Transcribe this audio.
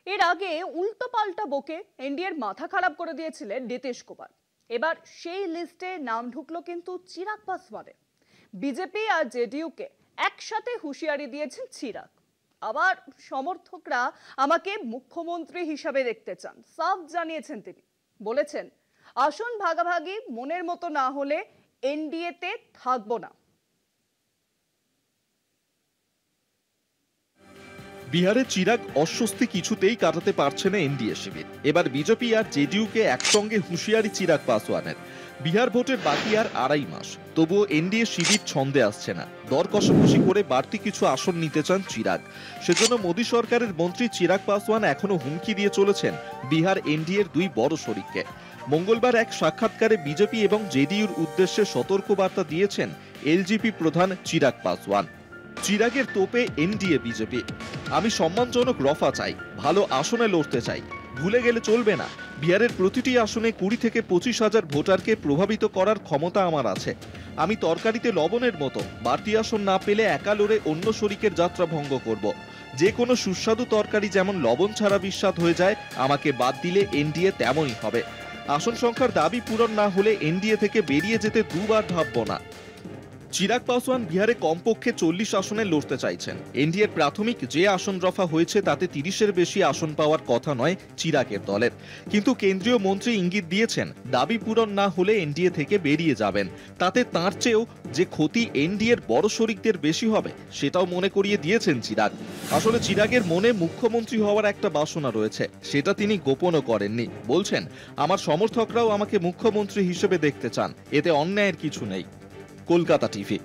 এর আগে উল্টো পাল্টা বকে এনডিএর মাথা খারাপ করে দিয়েছিলেন নীতিশ কুমার। এবার সেই লিস্টে নাম ঢুকলো কিন্তু চিরাগ পাসওয়ানের। বিজেপি আর জেডিইউকে একসাথে হুঁশিয়ারি দিয়েছেন চিরাগ। আবার সমর্থকরা আমাকে মুখ্যমন্ত্রী হিসাবে দেখতে চান, সাফ জানিয়েছেন তিনি। বলেছেন, আসন ভাগাভাগি মনের মতো না হলে এনডিএতে থাকবো না। বিহারে চিরাগ অস্বস্তি কিছুতেই কাটাতে পারছে না এনডিএ শিবির। এবার বিজেপি আর জেডিইউকে একসঙ্গে হুঁশিয়ারি চিরাগ পাসওয়ানের। বিহার ভোটের বাকি আর 2.5 মাস, তবুও এনডিএ শিবির ছন্দে আসছে না। দর কষাকষি করে বাড়তি কিছু আসন নিতে চান চিরাগ। সেজন্য মোদী সরকারের মন্ত্রী চিরাগ পাসওয়ান এখনো হুমকি দিয়ে চলেছেন বিহার এনডিএর 2 বড় শরিককে। মঙ্গলবার এক সাক্ষাৎকারে বিজেপি এবং জেডিইউর উদ্দেশ্যে সতর্কবার্তা দিয়েছেন এলজেপি প্রধান চিরাগ পাসওয়ান। চিরাগের তোপে এনডিএ বিজেপি। আমি সম্মানজনক রফা চাই, ভালো আসনে লড়তে চাই। ভুলে গেলে চলবে না, বিহারের প্রতিটি আসনে 20 থেকে 25,000 ভোটারকে প্রভাবিত করার ক্ষমতা আমার আছে। আমি তরকারিতে লবণের মতো, বাড়তি আসন না পেলে একা লড়ে অন্য শরিকের যাত্রা ভঙ্গ করব। যে কোনো সুস্বাদু তরকারি যেমন লবণ ছাড়া বিস্বাদ হয়ে যায়, আমাকে বাদ দিলে এনডিএ তেমনই হবে। আসন সংখ্যার দাবি পূরণ না হলে এনডিএ থেকে বেরিয়ে যেতে দুবার ভাববো না। চিরাগ পাসওয়ান বিহারে কমপক্ষে 40 আসনে লড়তে চাইছেন। এনডিএর প্রাথমিক যে আসন রফা হয়েছে তাতে 30-এর বেশি আসন পাওয়ার কথা নয় চিরাগের দলের। কিন্তু কেন্দ্রীয় মন্ত্রী ইঙ্গিত দিয়েছেন, দাবি পূরণ না হলে এনডিএ থেকে বেরিয়ে যাবেন। তাতে তাঁর চেয়েও যে ক্ষতি এনডিএর বড় শরিকদের বেশি হবে সেটাও মনে করিয়ে দিয়েছেন চিরাগ। আসলে চিরাগের মনে মুখ্যমন্ত্রী হওয়ার একটা বাসনা রয়েছে, সেটা তিনি গোপনও করেননি। বলছেন, আমার সমর্থকরাও আমাকে মুখ্যমন্ত্রী হিসেবে দেখতে চান, এতে অন্যায়ের কিছু নেই। কলকাতা টিভি।